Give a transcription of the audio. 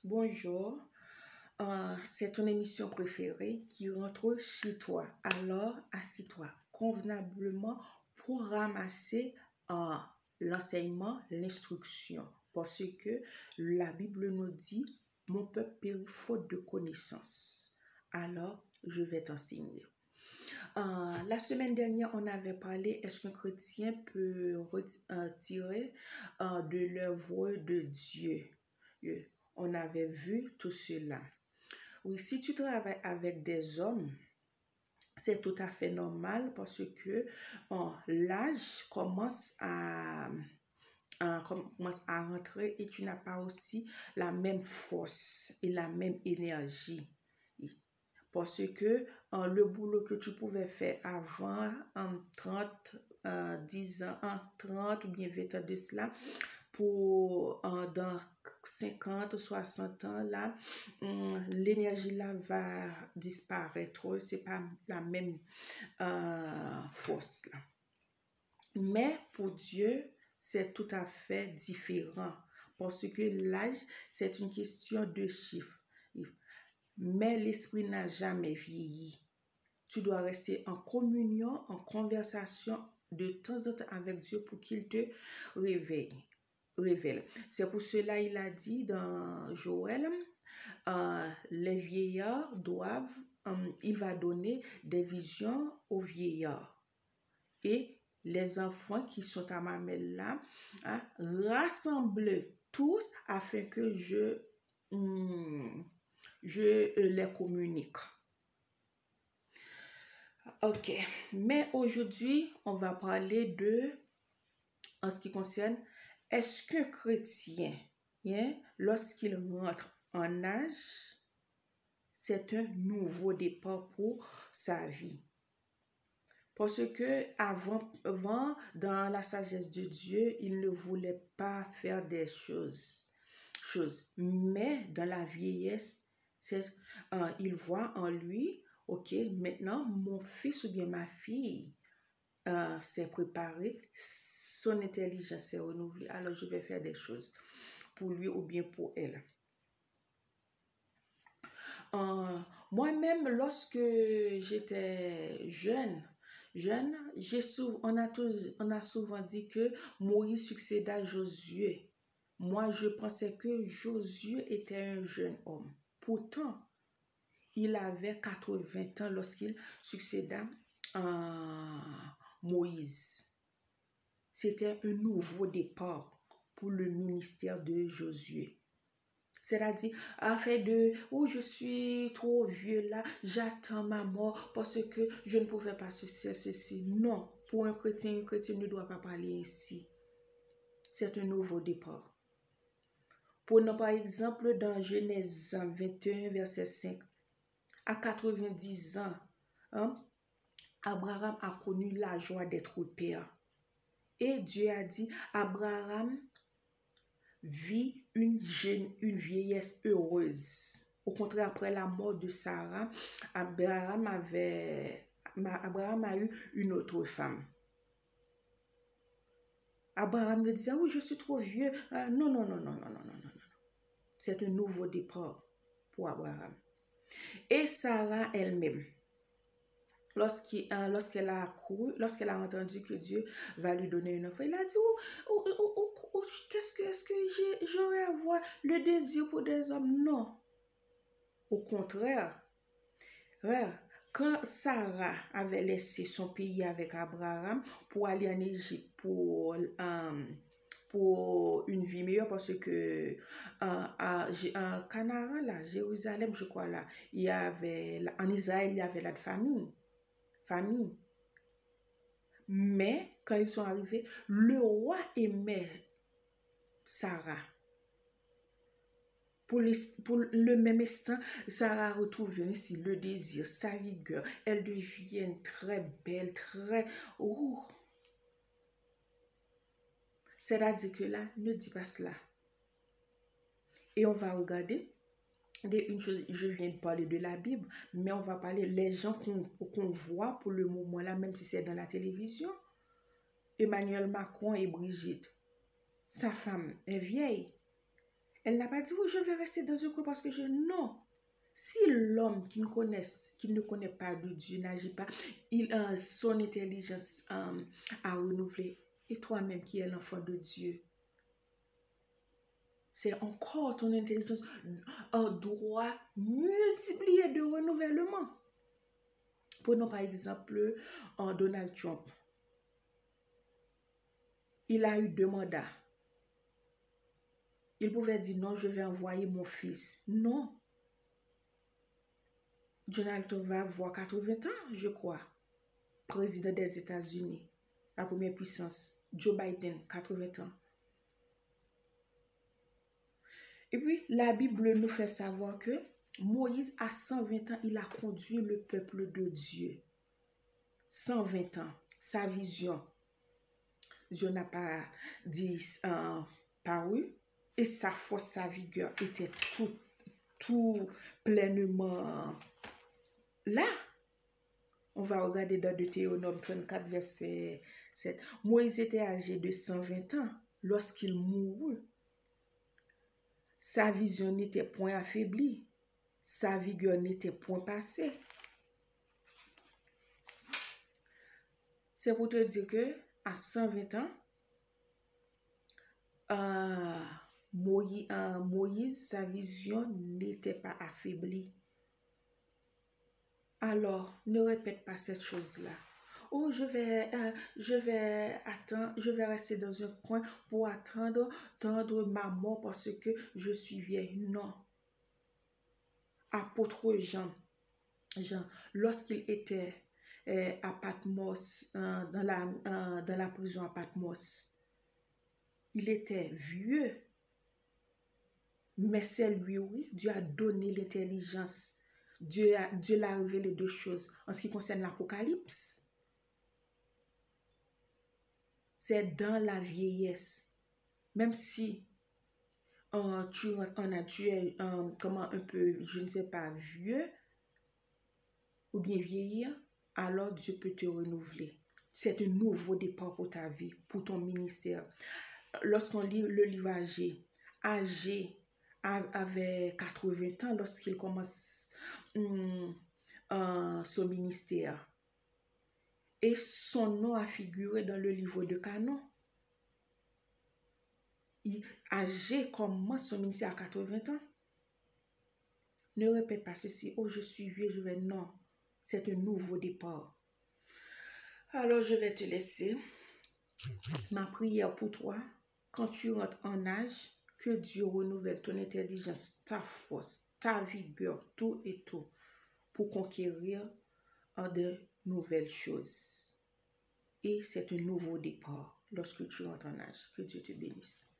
Bonjour, c'est ton émission préférée qui rentre chez toi. Alors, assis-toi convenablement pour ramasser l'enseignement, l'instruction. Parce que la Bible nous dit, mon peuple périt faute de connaissance. Alors, je vais t'enseigner. La semaine dernière, on avait parlé, est-ce qu'un chrétien peut tirer de l'œuvre de Dieu? On avait vu tout cela. Oui, si tu travailles avec des hommes, c'est tout à fait normal parce que l'âge commence à rentrer et tu n'as pas aussi la même force et la même énergie. Parce que le boulot que tu pouvais faire avant, en 30, 10 ans, en 30 ou bien 20 ans de cela, pour dans 50 ou 60 ans, là, l'énergie là va disparaître. C'est pas la même force là. Mais pour Dieu, c'est tout à fait différent. Parce que l'âge, c'est une question de chiffres. Mais l'esprit n'a jamais vieilli. Tu dois rester en communion, en conversation de temps en temps avec Dieu pour qu'il te révèle. C'est pour cela il a dit dans Joël, les vieillards doivent, il va donner des visions aux vieillards. Et les enfants qui sont à ma main là, rassemble tous afin que je les communique. Ok, mais aujourd'hui, on va parler en ce qui concerne, est-ce qu'un chrétien, lorsqu'il rentre en âge, c'est un nouveau départ pour sa vie? Parce que avant, dans la sagesse de Dieu, il ne voulait pas faire des choses. Mais dans la vieillesse, il voit en lui, ok, maintenant mon fils ou bien ma fille s'est préparé, son intelligence s'est renouvelée, alors je vais faire des choses pour lui ou bien pour elle. Moi-même, lorsque j'étais jeune, on a souvent dit que Moïse succéda à Josué. Moi, je pensais que Josué était un jeune homme. Pourtant, il avait 80 ans lorsqu'il succéda à Moïse. C'était un nouveau départ pour le ministère de Josué. C'est-à-dire, afin de, je suis trop vieux là, j'attends ma mort parce que je ne pouvais pas ceci. Non, pour un chrétien ne doit pas parler ainsi. C'est un nouveau départ. Prenons par exemple dans Genèse 21, verset 5. À 90 ans, Abraham a connu la joie d'être père. Et Dieu a dit, Abraham vit une vieillesse heureuse. Au contraire, après la mort de Sarah, Abraham a eu une autre femme. Abraham me disait, oui, je suis trop vieux. Non. C'est un nouveau départ pour Abraham. Et Sarah elle-même, lorsqu'elle a entendu que Dieu va lui donner une offre, elle a dit, est-ce que j'aurais à avoir le désir pour des hommes? Non. Au contraire, quand Sarah avait laissé son pays avec Abraham pour aller en Égypte pour une vie meilleure, parce que en Canaan, là, Jérusalem, je crois, là, en Israël, il y avait la famille. Mais quand ils sont arrivés, le roi aimait Sarah. Pour le même instant, Sarah retrouve ainsi le désir, sa rigueur. Elle devient très belle, très... C'est-à-dire que là, ne dis pas cela. Et on va regarder une chose, je viens de parler de la Bible, mais on va parler les gens qu'on voit pour le moment là, même si c'est dans la télévision. Emmanuel Macron et Brigitte, sa femme est vieille. Elle n'a pas dit, oui, je vais rester dans un coin parce que je... Non. Si l'homme qui ne connaît pas de Dieu, n'agit pas, son intelligence a renouvelé. Et toi-même qui es l'enfant de Dieu, c'est encore ton intelligence doit multiplier de renouvellement. Prenons par exemple Donald Trump. Il a eu 2 mandats. Il pouvait dire non, je vais envoyer mon fils. Non. Donald Trump va avoir 80 ans, je crois. Président des États-Unis, la première puissance. Joe Biden, 80 ans. Et puis, la Bible nous fait savoir que Moïse, à 120 ans, il a conduit le peuple de Dieu. 120 ans, sa vision. Dieu n'a pas dit paru. Et sa force, sa vigueur était tout pleinement là. On va regarder dans Deutéronome 34, verset 7. Moïse était âgé de 120 ans lorsqu'il mourut. Sa vision n'était point affaiblie. Sa vigueur n'était point passée. C'est pour te dire que à 120 ans, Moïse, sa vision n'était pas affaiblie. Alors, ne répète pas cette chose-là. Oh, je vais attendre, je vais rester dans un coin pour attendre ma mort parce que je suis vieille. Non. Apôtre Jean, lorsqu'il était à Patmos, dans la prison à Patmos, il était vieux. Mais c'est lui, oui, Dieu a donné l'intelligence. Dieu l'a révélé 2 choses en ce qui concerne l'Apocalypse. C'est dans la vieillesse. Même si tu es un peu, je ne sais pas, vieux ou bien vieillir, alors Dieu peut te renouveler. C'est un nouveau départ pour ta vie, pour ton ministère. Lorsqu'on lit le livre Agé avait 80 ans lorsqu'il commence son ministère. Et son nom a figuré dans le livre de Canon. Agé commence son ministère à 80 ans. Ne répète pas ceci, oh je suis vieux, je vais... Non, c'est un nouveau départ. Alors je vais te laisser. Ma prière pour toi, quand tu rentres en âge, que Dieu renouvelle ton intelligence, ta force, ta vigueur, tout et tout, pour conquérir de nouvelles choses. Et c'est un nouveau départ lorsque tu rentres en âge. Que Dieu te bénisse.